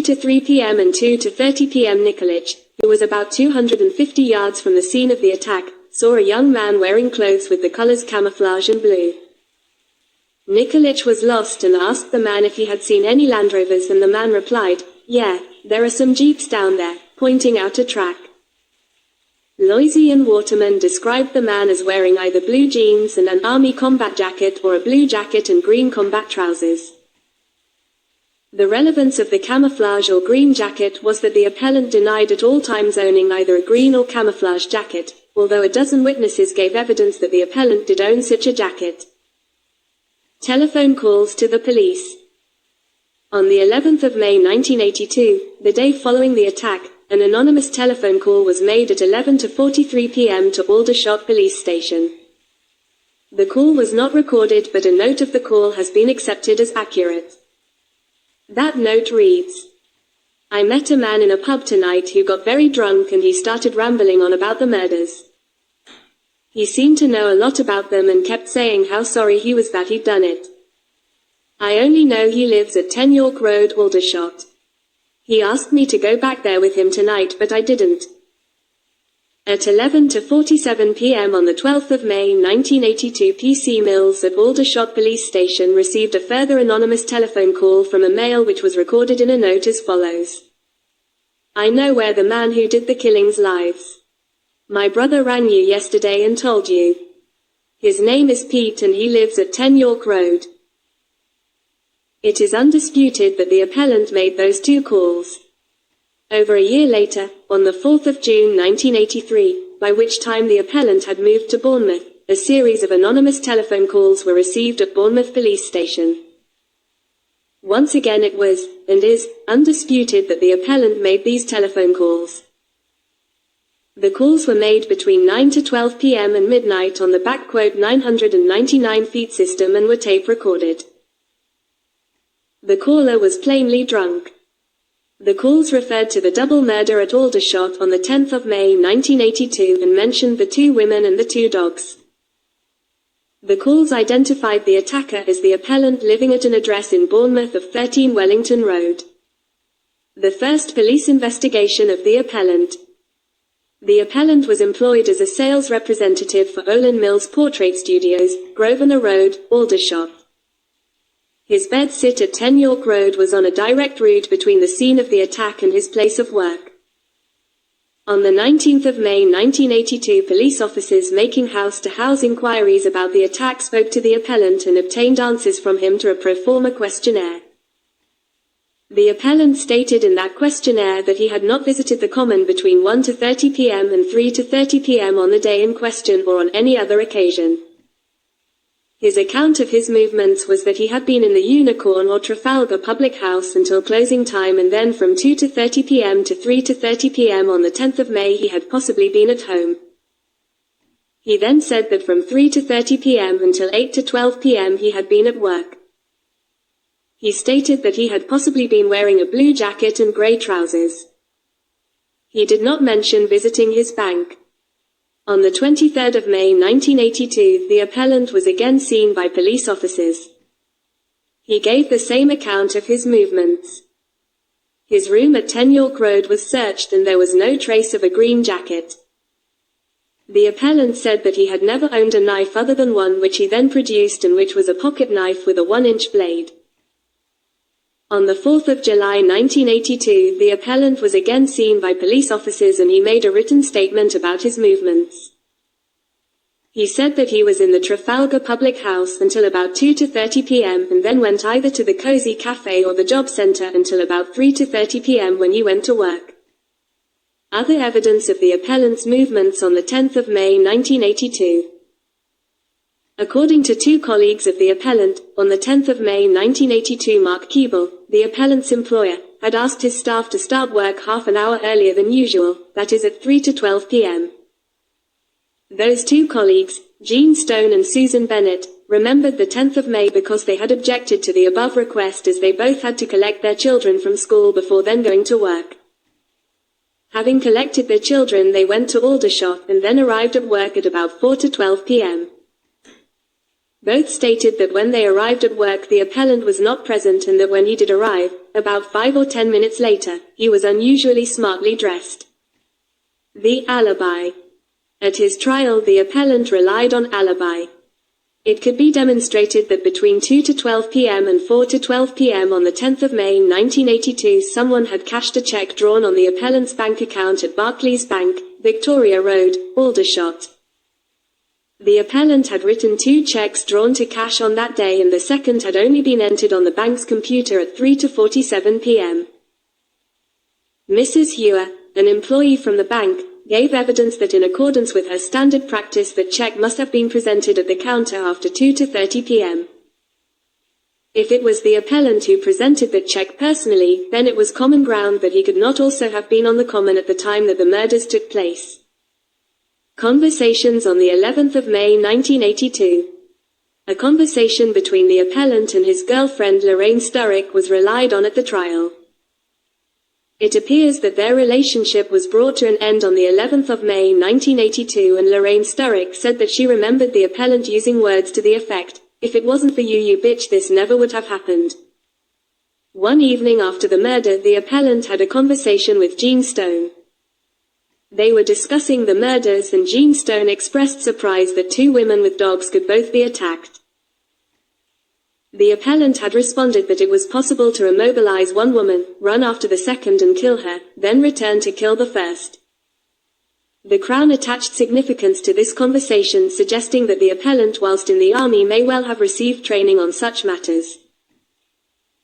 to 3 p.m. and 2 to 30 p.m. Nikolic, who was about 250 yards from the scene of the attack, saw a young man wearing clothes with the colors camouflage and blue. Nikolic was lost and asked the man if he had seen any Land Rovers, and the man replied, "Yeah, there are some Jeeps down there," pointing out a track. Loisy and Waterman described the man as wearing either blue jeans and an army combat jacket or a blue jacket and green combat trousers. The relevance of the camouflage or green jacket was that the appellant denied at all times owning either a green or camouflage jacket, although a dozen witnesses gave evidence that the appellant did own such a jacket. Telephone calls to the police. On the 11th of May 1982, the day following the attack, an anonymous telephone call was made at 11:43 p.m. to Aldershot Police Station. The call was not recorded, but a note of the call has been accepted as accurate. That note reads, "I met a man in a pub tonight who got very drunk and he started rambling on about the murders. He seemed to know a lot about them and kept saying how sorry he was that he'd done it. I only know he lives at 10 York Road, Aldershot. He asked me to go back there with him tonight, but I didn't." At 11:47 p.m. on the 12th of May 1982, PC Mills at Aldershot Police Station received a further anonymous telephone call from a male which was recorded in a note as follows. "I know where the man who did the killings lives. My brother rang you yesterday and told you. His name is Pete and he lives at 10 York Road." It is undisputed that the appellant made those two calls. Over a year later, on the 4th of June 1983, by which time the appellant had moved to Bournemouth, a series of anonymous telephone calls were received at Bournemouth Police Station. Once again it was, and is, undisputed that the appellant made these telephone calls. The calls were made between 9 to 12 p.m. and midnight on the /999 feet system and were tape recorded. The caller was plainly drunk. The calls referred to the double murder at Aldershot on the 10th of May 1982 and mentioned the two women and the two dogs. The calls identified the attacker as the appellant living at an address in Bournemouth of 13 Wellington Road. The first police investigation of the appellant. The appellant was employed as a sales representative for Olin Mills Portrait Studios, Grosvenor Road, Aldershot. His bed sit at 10 York Road was on a direct route between the scene of the attack and his place of work. On the 19th of May 1982, police officers making house-to-house inquiries about the attack spoke to the appellant and obtained answers from him to a pro forma questionnaire. The appellant stated in that questionnaire that he had not visited the Common between 1 to 30 p.m. and 3 to 30 p.m. on the day in question or on any other occasion. His account of his movements was that he had been in the Unicorn or Trafalgar public house until closing time, and then from 2 to 30 p.m. to 3 to 30 p.m. on the 10th of May he had possibly been at home. He then said that from 3 to 30 p.m. until 8 to 12 p.m. he had been at work. He stated that he had possibly been wearing a blue jacket and grey trousers. He did not mention visiting his bank. On the 23rd of May 1982, the appellant was again seen by police officers. He gave the same account of his movements. His room at 10 York Road was searched and there was no trace of a green jacket. The appellant said that he had never owned a knife other than one which he then produced and which was a pocket knife with a 1-inch blade. On the 4th of July 1982, the appellant was again seen by police officers and he made a written statement about his movements. He said that he was in the Trafalgar public house until about 2 to 30 p.m. and then went either to the Cozy Cafe or the job centre until about 3 to 30 p.m. when he went to work. Other evidence of the appellant's movements on the 10th of May 1982. According to two colleagues of the appellant, on the 10th of May 1982, Mark Keeble, the appellant's employer, had asked his staff to start work half an hour earlier than usual, that is at 3 to 12 p.m. Those two colleagues, Jean Stone and Susan Bennett, remembered the 10th of May because they had objected to the above request as they both had to collect their children from school before then going to work. Having collected their children, they went to Aldershot and then arrived at work at about 4 to 12 p.m. Both stated that when they arrived at work the appellant was not present and that when he did arrive, about 5 or 10 minutes later, he was unusually smartly dressed. The alibi. At his trial, the appellant relied on alibi. It could be demonstrated that between 2 to 12 p.m. and 4 to 12 p.m. on the 10th of May 1982 someone had cashed a check drawn on the appellant's bank account at Barclays Bank, Victoria Road, Aldershot. The appellant had written 2 checks drawn to cash on that day, and the second had only been entered on the bank's computer at 3 to 47 p.m. Mrs. Hewer, an employee from the bank, gave evidence that in accordance with her standard practice that check must have been presented at the counter after 2 to 30 p.m. If it was the appellant who presented the check personally, then it was common ground that he could not also have been on the common at the time that the murders took place. Conversations on the 11th of May 1982. A conversation between the appellant and his girlfriend Lorraine Sturrock was relied on at the trial. It appears that their relationship was brought to an end on the 11th of May 1982, and Lorraine Sturrock said that she remembered the appellant using words to the effect, "If it wasn't for you, you bitch, this never would have happened." One evening after the murder, the appellant had a conversation with Jean Stone. They were discussing the murders, and Jean Stone expressed surprise that 2 women with dogs could both be attacked. The appellant had responded that it was possible to immobilize one woman, run after the second and kill her, then return to kill the first. The Crown attached significance to this conversation, suggesting that the appellant, whilst in the army, may well have received training on such matters.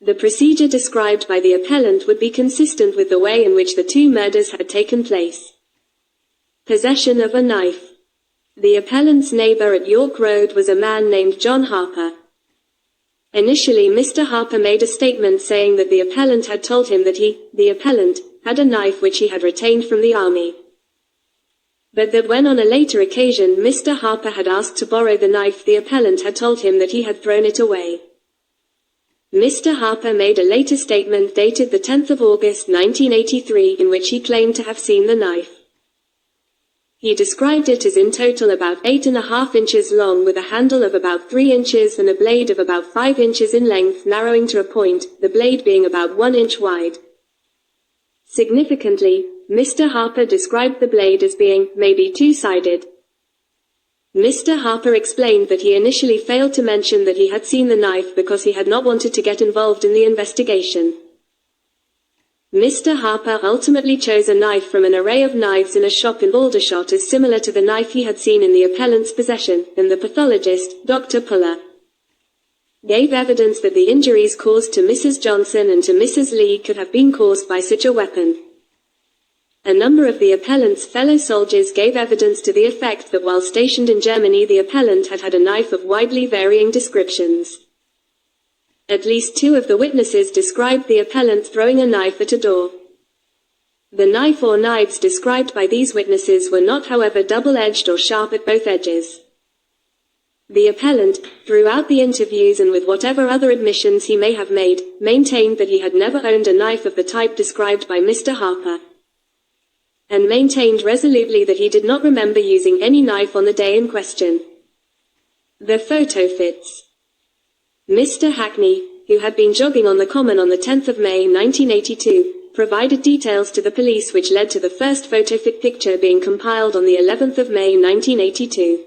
The procedure described by the appellant would be consistent with the way in which the 2 murders had taken place. Possession of a knife. The appellant's neighbor at York Road was a man named John Harper. Initially, Mr. Harper made a statement saying that the appellant had told him that he, the appellant, had a knife which he had retained from the army. But that when on a later occasion Mr. Harper had asked to borrow the knife, the appellant had told him that he had thrown it away. Mr. Harper made a later statement dated the 10th of August 1983 in which he claimed to have seen the knife. He described it as in total about 8.5 inches long, with a handle of about 3 inches and a blade of about 5 inches in length, narrowing to a point, the blade being about 1 inch wide. Significantly, Mr. Harper described the blade as being, maybe 2-sided. Mr. Harper explained that he initially failed to mention that he had seen the knife because he had not wanted to get involved in the investigation. Mr. Harper ultimately chose a knife from an array of knives in a shop in Aldershot as similar to the knife he had seen in the appellant's possession, and the pathologist, Dr. Puller, gave evidence that the injuries caused to Mrs. Johnson and to Mrs. Lee could have been caused by such a weapon. A number of the appellant's fellow soldiers gave evidence to the effect that while stationed in Germany, the appellant had had a knife of widely varying descriptions. At least 2 of the witnesses described the appellant throwing a knife at a door. The knife or knives described by these witnesses were not, however, double-edged or sharp at both edges. The appellant, throughout the interviews and with whatever other admissions he may have made, maintained that he had never owned a knife of the type described by Mr. Harper, and maintained resolutely that he did not remember using any knife on the day in question. The Photofits. Mr. Hackney, who had been jogging on the Common on the 10th of May 1982, provided details to the police which led to the first Photofit picture being compiled on the 11th of May 1982.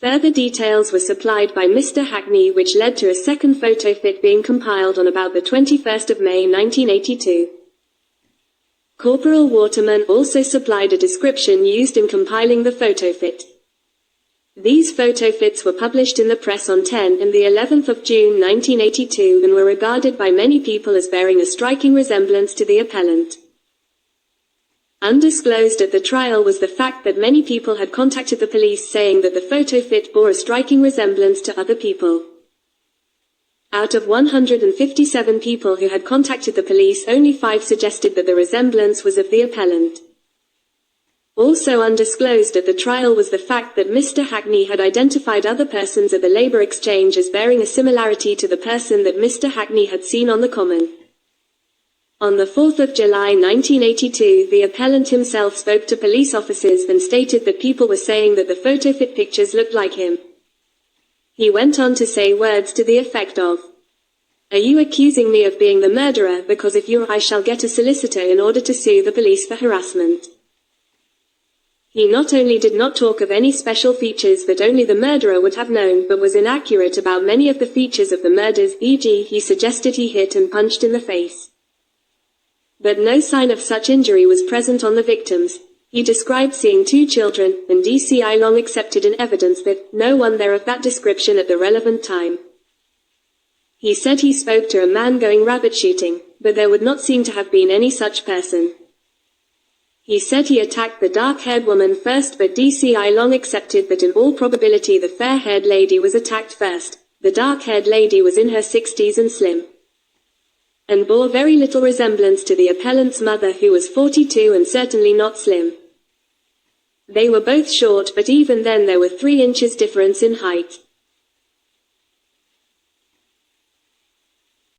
Further details were supplied by Mr. Hackney which led to a second Photofit being compiled on about the 21st of May 1982. Corporal Waterman also supplied a description used in compiling the Photofit. These Photofits were published in the press on 10 and the 11th of June 1982 and were regarded by many people as bearing a striking resemblance to the appellant. Undisclosed at the trial was the fact that many people had contacted the police saying that the Photofit bore a striking resemblance to other people. Out of 157 people who had contacted the police, only 5 suggested that the resemblance was of the appellant. Also undisclosed at the trial was the fact that Mr. Hackney had identified other persons at the Labour Exchange as bearing a similarity to the person that Mr. Hackney had seen on the Common. On the 4th of July 1982, the appellant himself spoke to police officers and stated that people were saying that the Photofit pictures looked like him. He went on to say words to the effect of, Are you accusing me of being the murderer? Because if you are, I shall get a solicitor in order to sue the police for harassment. He not only did not talk of any special features that only the murderer would have known, but was inaccurate about many of the features of the murders, e.g., he suggested he hit and punched in the face. But no sign of such injury was present on the victims. He described seeing 2 children, and DCI long accepted in evidence that no one there of that description at the relevant time. He said he spoke to a man going rabbit shooting, but there would not seem to have been any such person. He said he attacked the dark-haired woman first, but DCI long accepted that in all probability the fair-haired lady was attacked first. The dark-haired lady was in her 60s and slim, and bore very little resemblance to the appellant's mother, who was 42 and certainly not slim. They were both short, but even then there were 3 inches difference in height.